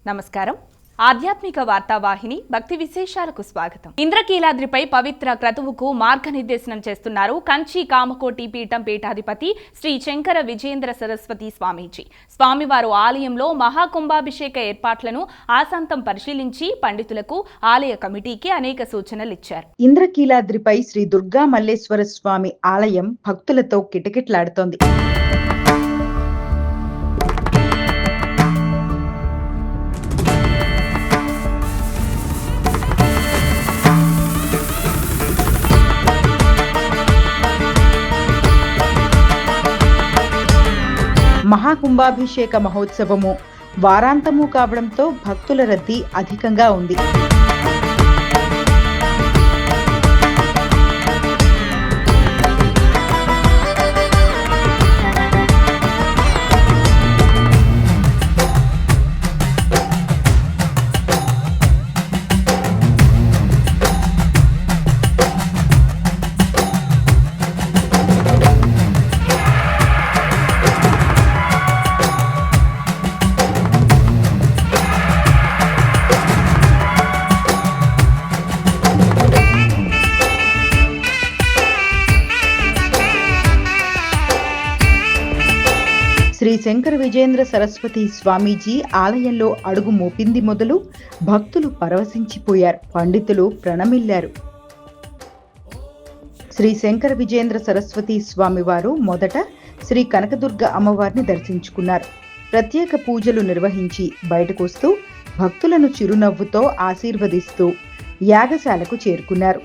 నమస్కారం. ఆధ్యాత్మిక వార్తావాహిని భక్తి విశేషాలకు స్వాగతం. ఇంద్రకీలాద్రిపై పవిత్ర క్రతువుకు మార్గనిర్దేశనం చేస్తున్నారు కంచి కామకోటి పీఠం పీఠాధిపతి శ్రీ శంకర విజయేంద్ర సరస్వతి స్వామీజీ. స్వామివారు ఆలయంలో మహాకుంభాభిషేక ఏర్పాట్లను ఆశాంతం పరిశీలించి పండితులకు ఆలయ కమిటీకి అనేక సూచనలు ఇచ్చారు. ఇంద్రకీలాద్రిపై శ్రీ దుర్గా మల్లేశ్వర స్వామి ఆలయం భక్తులతో కిటకిటలాడుతోంది. మహాకుంభాభిషేక మహోత్సవము వారాంతము కావడంతో భక్తుల రద్దీ అధికంగా ఉంది. శ్రీ శంకర విజయేంద్ర సరస్వతి స్వామీజీ ఆలయంలో అడుగు మోపింది మొదలు భక్తులు పరవశించిపోయారు. పండితులు ప్రణమిల్లారు. శ్రీ శంకర విజయేంద్ర సరస్వతి స్వామివారు మొదట శ్రీ కనకదుర్గ అమ్మవారిని దర్శించుకున్నారు. ప్రత్యేక పూజలు నిర్వహించి బయటకొస్తూ భక్తులను చిరునవ్వుతో ఆశీర్వదిస్తూ యాగశాలకు చేరుకున్నారు.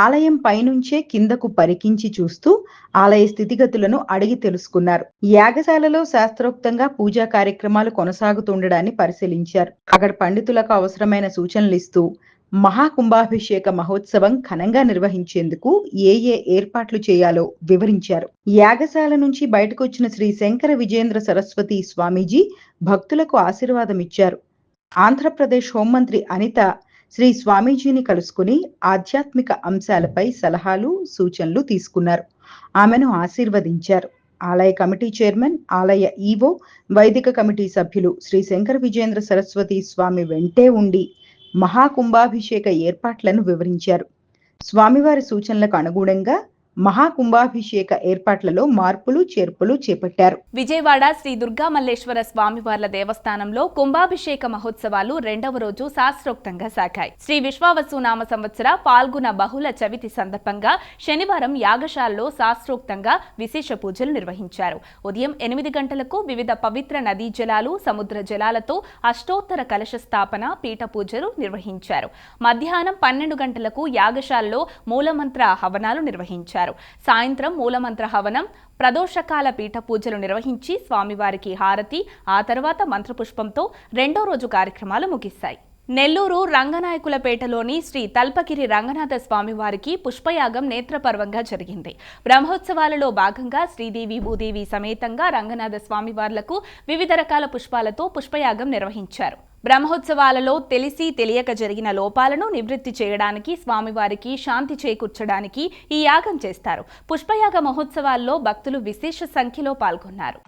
ఆలయం పైనుంచే కిందకు పరికించి చూస్తూ ఆలయ స్థితిగతులను అడిగి తెలుసుకున్నారు. యాగశాలలో శాస్త్రోక్తంగా పూజా కార్యక్రమాలు కొనసాగుతుండడాన్ని పరిశీలించారు. అక్కడ పండితులకు అవసరమైన సూచనలు ఇస్తూ మహాకుంభాభిషేక మహోత్సవం ఘనంగా నిర్వహించేందుకు ఏ ఏర్పాట్లు చేయాలో వివరించారు. యాగశాల నుంచి బయటకొచ్చిన శ్రీ శంకర విజయేంద్ర సరస్వతి స్వామీజీ భక్తులకు ఆశీర్వాదం ఇచ్చారు. ఆంధ్రప్రదేశ్ హోంమంత్రి అనిత శ్రీ స్వామీజీని కలుసుకుని ఆధ్యాత్మిక అంశాలపై సలహాలు సూచనలు తీసుకున్నారు. ఆమెను ఆశీర్వదించారు. ఆలయ కమిటీ చైర్మన్, ఆలయ ఈవో, వైదిక కమిటీ సభ్యులు శ్రీ శంకర విజయేంద్ర సరస్వతి స్వామి వెంటే ఉండి మహాకుంభాభిషేక ఏర్పాట్లను వివరించారు. స్వామివారి సూచనలకు అనుగుణంగా మహాకుంభాభిషేక ఏర్పాట్లలో మార్పులు చేర్పులు చేపట్టారు. విజయవాడ శ్రీ దుర్గా మల్లేశ్వర స్వామివార్ల దేవస్థానంలో కుంభాభిషేక మహోత్సవాలు రెండవ రోజు శాస్త్రోక్తంగా సాగాయి. శ్రీ విశ్వావసునామ సంవత్సర పాల్గొన బహుళ చవితి సందర్భంగా శనివారం యాగశాలలో శాస్త్రోక్తంగా విశేష పూజలు నిర్వహించారు. ఉదయం 8 గంటలకు వివిధ పవిత్ర నదీ జలాలు, సముద్ర జలాలతో అష్టోత్తర కలశ స్థాపన, పీఠ పూజలు నిర్వహించారు. మధ్యాహ్నం 12 గంటలకు యాగశాలలో మూలమంత్ర హవనాలు నిర్వహించారు. సాయంత్రం మూలమంత్ర హవనం, ప్రదోషకాల పీఠ పూజలు నిర్వహించి స్వామివారికి హారతి, ఆ తర్వాత మంత్రపుష్పంతో రెండో రోజు కార్యక్రమాలు ముగిశాయి. నెల్లూరు రంగనాయకులపేటలోని శ్రీ తల్పగిరి రంగనాథ స్వామివారికి పుష్పయాగం నేత్రపర్వంగా జరిగింది. బ్రహ్మోత్సవాలలో భాగంగా శ్రీదేవి భూదేవి సమేతంగా రంగనాథ స్వామివార్లకు వివిధ రకాల పుష్పాలతో పుష్పయాగం నిర్వహించారు. బ్రహ్మోత్సవాలలో తెలిసి తెలియక జరిగిన లోపాలను నివృత్తి చేయడానికి, స్వామివారికి శాంతి చేకూర్చడానికి ఈ యాగం చేస్తారు. పుష్పయాగ మహోత్సవాల్లో భక్తులు విశేష సంఖ్యలో పాల్గొన్నారు.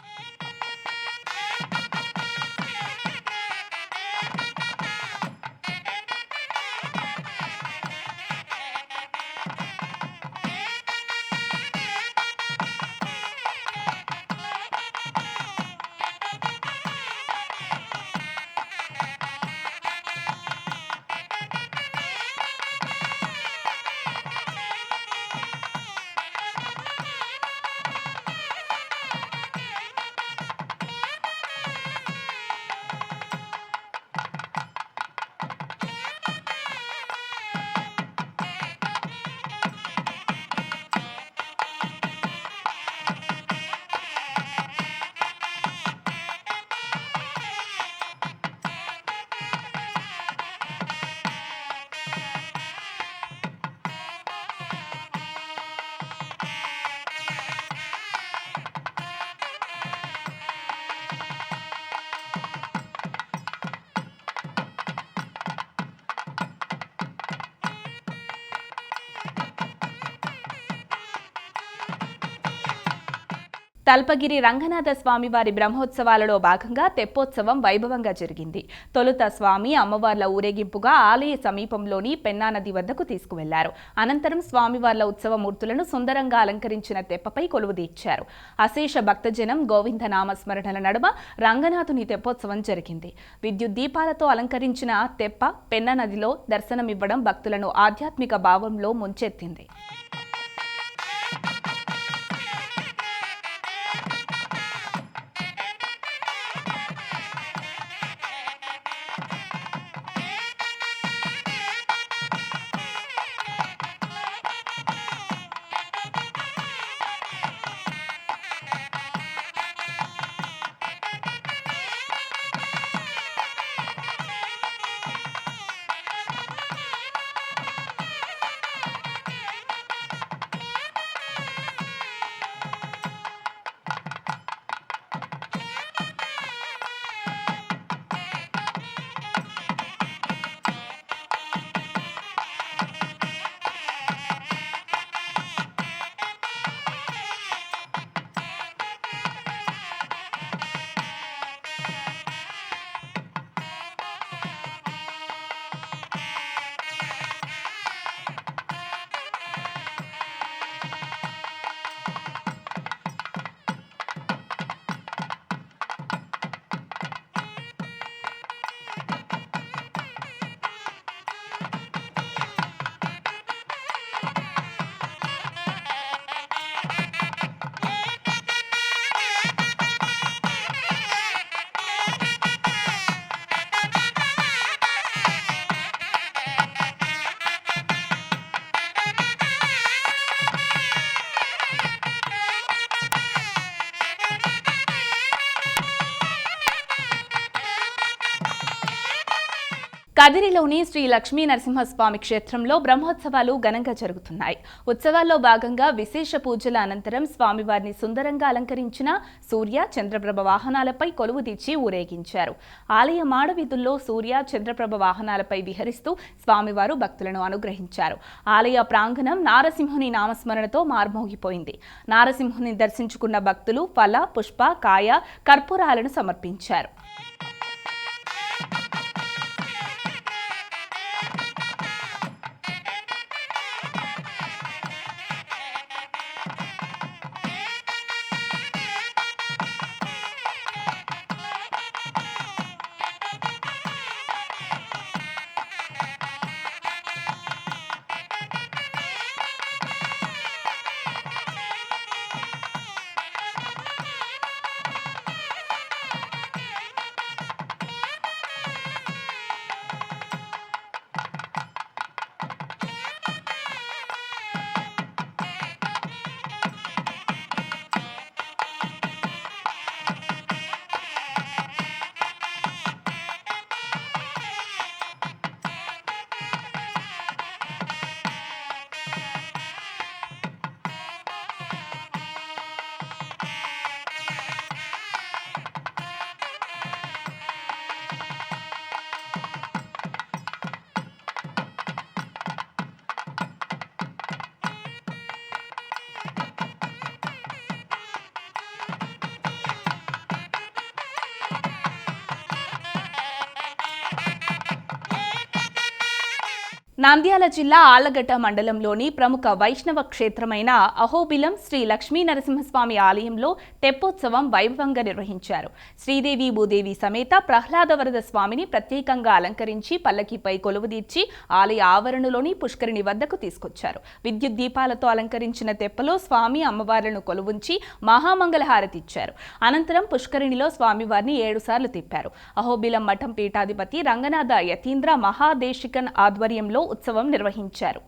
తల్పగిరి రంగనాథ స్వామివారి బ్రహ్మోత్సవాలలో భాగంగా తెప్పోత్సవం వైభవంగా జరిగింది. తొలుత స్వామి అమ్మవార్ల ఊరేగింపుగా ఆలయ సమీపంలోని పెన్నా నది వద్దకు తీసుకువెళ్లారు. అనంతరం స్వామివార్ల ఉత్సవ మూర్తులను సుందరంగా అలంకరించిన తెప్పపై కొలువుదీర్చారు. అశేష భక్తజనం గోవింద నామస్మరణల నడుమ రంగనాథుని తెప్పోత్సవం జరిగింది. విద్యుత్ దీపాలతో అలంకరించిన తెప్ప పెన్నా నదిలో దర్శనమివ్వడం భక్తులను ఆధ్యాత్మిక భావంలో ముంచెత్తింది. కదిరిలోని శ్రీ లక్ష్మీ నరసింహస్వామి క్షేత్రంలో బ్రహ్మోత్సవాలు ఘనంగా జరుగుతున్నాయి. ఉత్సవాల్లో భాగంగా విశేష పూజల అనంతరం స్వామివారిని సుందరంగా అలంకరించిన సూర్య చంద్రప్రభ వాహనాలపై కొలువుదీర్చి ఊరేగించారు. ఆలయ మాడవీధుల్లో సూర్య చంద్రప్రభ వాహనాలపై విహరిస్తూ స్వామివారు భక్తులను అనుగ్రహించారు. ఆలయ ప్రాంగణం నారసింహుని నామస్మరణతో మార్మోగిపోయింది. నారసింహుని దర్శించుకున్న భక్తులు ఫల, పుష్ప, కాయ, కర్పూరాలను సమర్పించారు. నంద్యాల జిల్లా ఆళ్లగడ్డ మండలంలోని ప్రముఖ వైష్ణవ క్షేత్రమైన అహోబిలం శ్రీ లక్ష్మీ నరసింహస్వామి ఆలయంలో తెప్పోత్సవం వైభవంగా నిర్వహించారు. శ్రీదేవి భూదేవి సమేత ప్రహ్లాదవరద స్వామిని ప్రత్యేకంగా అలంకరించి పల్లకిపై కొలువుదీర్చి ఆలయ ఆవరణలోని పుష్కరిణి వద్దకు తీసుకొచ్చారు. విద్యుత్ దీపాలతో అలంకరించిన తెప్పలో స్వామి అమ్మవార్లను కొలువుంచి మహామంగళహారతి ఇచ్చారు. అనంతరం పుష్కరిణిలో స్వామివారిని 7 సార్లు తిప్పారు. అహోబిలం మఠం పీఠాధిపతి రంగనాథ యతీంద్ర మహాదేశికన్ ఆధ్వర్యంలో ఉత్సవం నిర్వహించారు.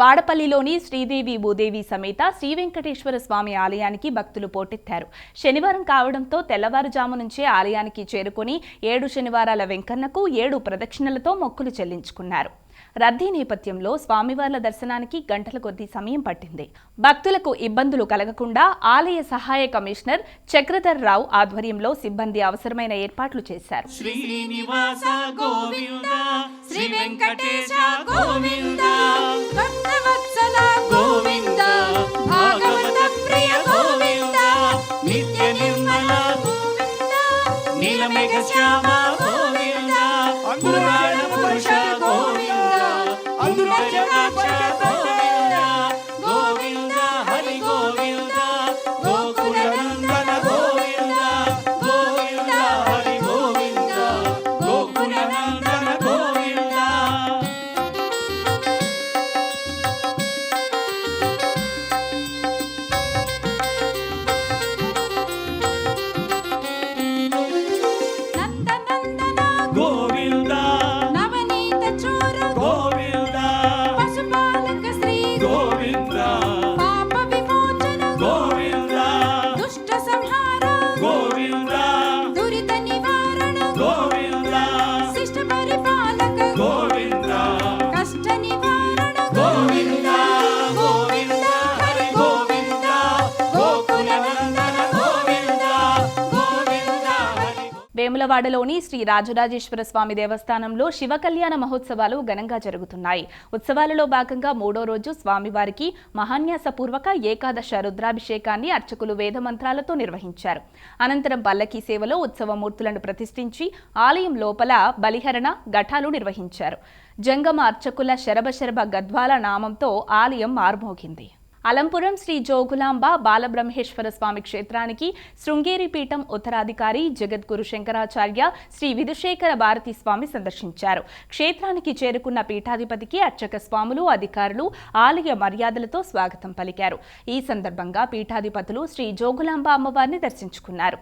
వాడపల్లిలోని శ్రీదేవి భూదేవి సమేత శ్రీ వెంకటేశ్వర స్వామి ఆలయానికి భక్తులు పోటెత్తారు. శనివారం కావడంతో తెల్లవారుజాము నుంచే ఆలయానికి చేరుకుని 7 శనివారాల వెంకన్నకు 7 ప్రదక్షిణలతో మొక్కులు చెల్లించుకున్నారు. రద్దీ నేపథ్యంలో స్వామివార్ల దర్శనానికి గంటల కొద్దీ సమయం పట్టింది. భక్తులకు ఇబ్బందులు కలగకుండా ఆలయ సహాయ కమిషనర్ చక్రధర్ రావు ఆధ్వర్యంలో సిబ్బంది అవసరమైన ఏర్పాట్లు చేశారు. శ్రీనివాస గోవింద శ్రీ వెంకటేశ గోవింద భక్తవత్సల గోవింద భాగవత ప్రియ గోవింద నిత్య నిర్మల గోవింద నీలమేఘ శ్యామ గోవింద పురాణ పురుష గోవింద గోవింద గోవింద హరి గోవింద గోకుల నందన గోవింద గోవింద హరి గోవింద గోకుల నందన గోవింద. నందనందన గోవింద నవనీత చోర గోవింద పశుపాలక శ్రీ గోవింద పాప విమోచన గోవింద దుష్ట సంహార గోవింద దురిత నివారణ గోవింద శిష్ట పరిపాలక గోవింద కష్ట నివారణ గోవింద గోవింద హరి గోవింద గోకుల నందన గోవింద గోవింద హరి. వేములవాడలోని శ్రీ రాజరాజేశ్వర స్వామి దేవస్థానంలో శివ కళ్యాణ మహోత్సవాలు ఘనంగా జరుగుతున్నాయి. ఉత్సవాలలో భాగంగా 3వ రోజు స్వామివారికి మహాన్యాసపూర్వక ఏకాదశ రుద్రాభిషేకాన్ని అర్చకులు వేదమంత్రాలతో నిర్వహించారు. అనంతరం పల్లకీ సేవలో ఉత్సవమూర్తులను ప్రతిష్ఠించి ఆలయం లోపల బలిహరణ ఘటాలు నిర్వహించారు. జంగమ అర్చకుల శరభశరభ గద్వాల నామంతో ఆలయం మార్మోగింది. అలంపురం శ్రీ జోగులాంబ బాలబ్రహ్మేశ్వర స్వామి క్షేత్రానికి శృంగేరి పీఠం ఉత్తరాధికారి జగద్గురు శంకరాచార్య శ్రీ విధుశేఖర భారతి స్వామి సందర్శించారు. క్షేత్రానికి చేరుకున్న పీఠాధిపతికి అర్చక స్వాములు, అధికారులు ఆలయ మర్యాదలతో స్వాగతం పలికారు. ఈ సందర్భంగా పీఠాధిపతులు శ్రీ జోగులాంబ అమ్మవారిని దర్శించుకున్నారు.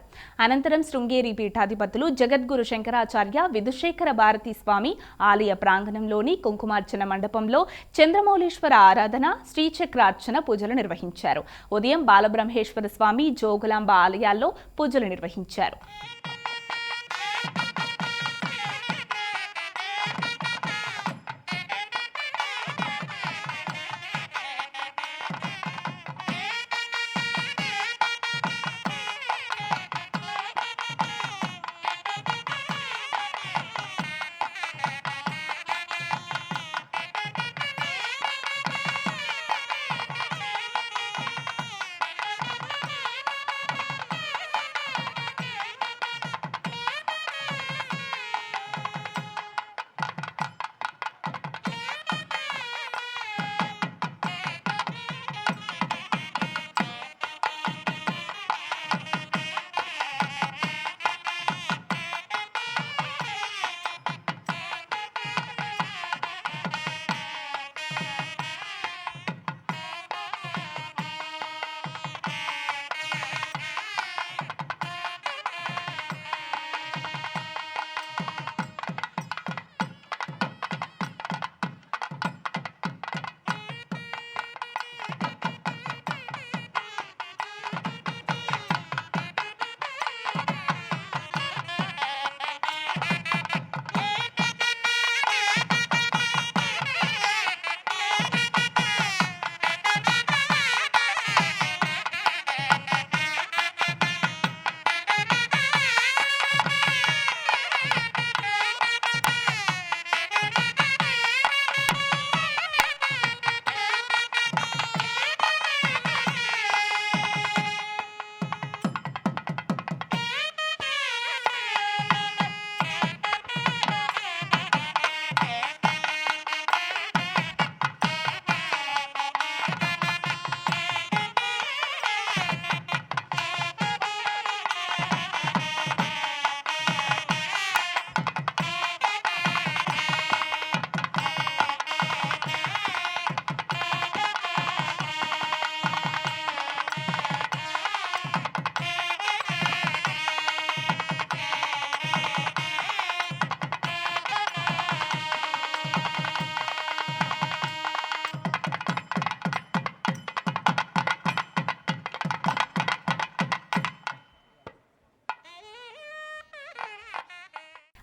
అనంతరం శృంగేరి పీఠాధిపతులు జగద్గురు శంకరాచార్య విధుశేఖర భారతి స్వామి ఆలయ ప్రాంగణంలోని కుంకుమార్చన మండపంలో చంద్రమౌళీశ్వర ఆరాధన, శ్రీచక్రార్చన పూజలు నిర్వహించారు. ఉదయం బాలబ్రహ్మేశ్వర స్వామి, జోగులాంబ ఆలయాల్లో పూజలు నిర్వహించారు.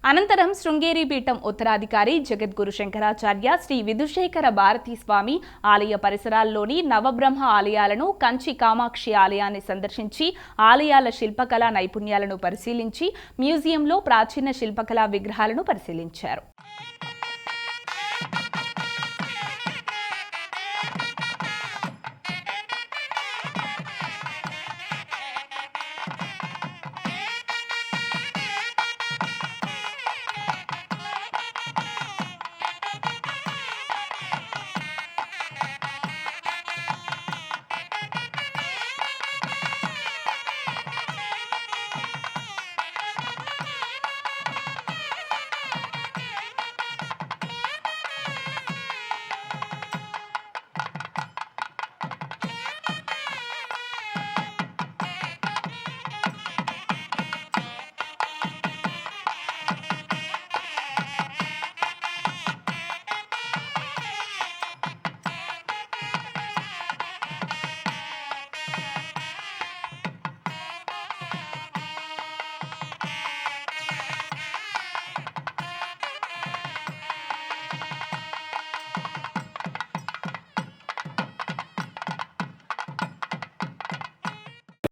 అనంతరం శృంగేరి పీఠం ఉత్తరాధికారి జగద్గురు శంకరాచార్య శ్రీ విధుశేఖర భారతీ స్వామి ఆలయ పరిసరాల్లోని నవబ్రహ్మ ఆలయాలను, కంచి కామాక్షి ఆలయాన్ని సందర్శించి ఆలయాల శిల్పకళా నైపుణ్యాలను పరిశీలించి మ్యూజియంలో ప్రాచీన శిల్పకళా విగ్రహాలను పరిశీలించారు.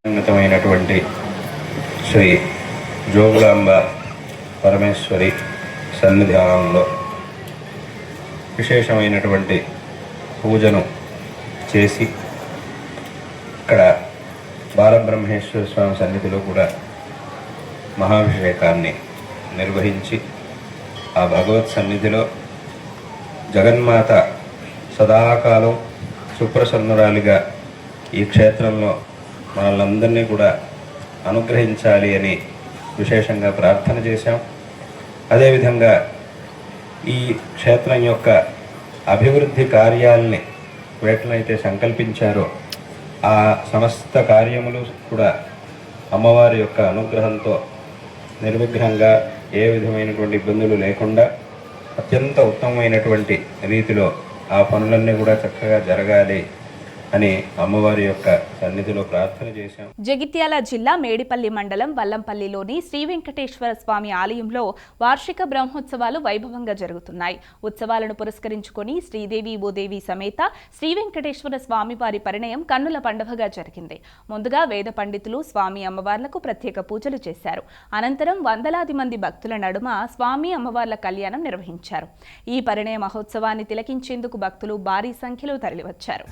ఉన్నతమైనటువంటి శ్రీ జోగులాంబ పరమేశ్వరి సన్నిధానంలో విశేషమైనటువంటి పూజను చేసి ఇక్కడ బాలబ్రహ్మేశ్వర స్వామి సన్నిధిలో కూడా మహాభిషేకాన్ని నిర్వహించి ఆ భగవత్ సన్నిధిలో జగన్మాత సదాకాలం సుప్రసన్నురాలిగా ఈ క్షేత్రంలో మనల్నందరినీ కూడా అనుగ్రహించాలి అని విశేషంగా ప్రార్థన చేశాం. అదేవిధంగా ఈ క్షేత్రం యొక్క అభివృద్ధి కార్యాలని వేటనైతే సంకల్పించారో ఆ సమస్త కార్యములు కూడా అమ్మవారి యొక్క అనుగ్రహంతో నిర్విఘ్నంగా ఏ విధమైనటువంటి ఇబ్బందులు లేకుండా అత్యంత ఉత్తమమైనటువంటి రీతిలో ఆ పనులన్నీ కూడా చక్కగా జరగాలి అని అమ్మవారి యొక్క సన్నిధిలో ప్రార్థన చేశాం. జగిత్యాల జిల్లా మేడిపల్లి మండలం వల్లంపల్లిలోని శ్రీ వెంకటేశ్వర స్వామి ఆలయంలో వార్షిక బ్రహ్మోత్సవాలు వైభవంగా జరుగుతున్నాయి. ఉత్సవాలను పురస్కరించుకొని శ్రీదేవి భూదేవి సమేత శ్రీ వెంకటేశ్వర స్వామి వారి పరిణయం కన్నుల పండుగగా జరిగింది. ముందుగా వేద పండితులు స్వామి అమ్మవార్లకు ప్రత్యేక పూజలు చేశారు. అనంతరం వందలాది మంది భక్తుల నడుమ స్వామి అమ్మవార్ల కళ్యాణం నిర్వహించారు. ఈ పరిణయ మహోత్సవాన్ని తిలకించేందుకు భక్తులు భారీ సంఖ్యలో తరలివచ్చారు.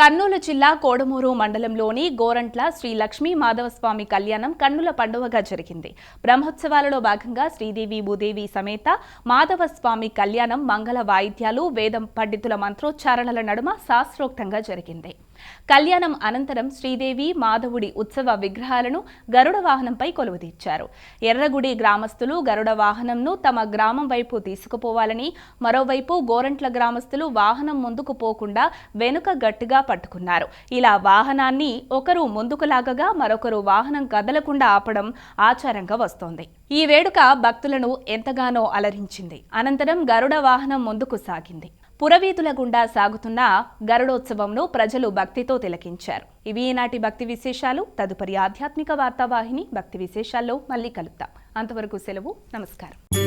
కర్నూలు జిల్లా కోడమూరు మండలంలోని గోరంట్ల శ్రీ లక్ష్మీ మాధవస్వామి కళ్యాణం కన్నుల పండుగగా జరిగింది. బ్రహ్మోత్సవాలలో భాగంగా శ్రీదేవి భూదేవి సమేత మాధవస్వామి కళ్యాణం మంగళ వాయిద్యాలు, వేదం పండితుల మంత్రోచ్చారణల నడుమ శాస్త్రోక్తంగా జరిగింది. కళ్యాణం అనంతరం శ్రీదేవి మాధవుడి ఉత్సవ విగ్రహాలను గరుడ వాహనంపై కొలువుదీర్చారు. ఎర్రగుడి గ్రామస్తులు గరుడ వాహనంను తమ గ్రామం వైపు తీసుకుపోవాలని, మరోవైపు గోరంట్ల గ్రామస్తులు వాహనం ముందుకు పోకుండా వెనుక గట్టిగా పట్టుకున్నారు. ఇలా వాహనాన్ని ఒకరు ముందుకు లాగగా మరొకరు వాహనం కదలకుండా ఆపడం ఆచారంగా వస్తోంది. ఈ వేడుక భక్తులను ఎంతగానో అలరించింది. అనంతరం గరుడ వాహనం ముందుకు సాగింది. పురవీధుల గుండా సాగుతున్న గరుడోత్సవంను ప్రజలు భక్తితో తిలకించారు. ఇవి ఈనాటి భక్తి విశేషాలు. తదుపరి ఆధ్యాత్మిక వార్తావాహిని భక్తి విశేషాల్లో మళ్ళీ కలుద్దాం. అంతవరకు సెలవు. నమస్కారం.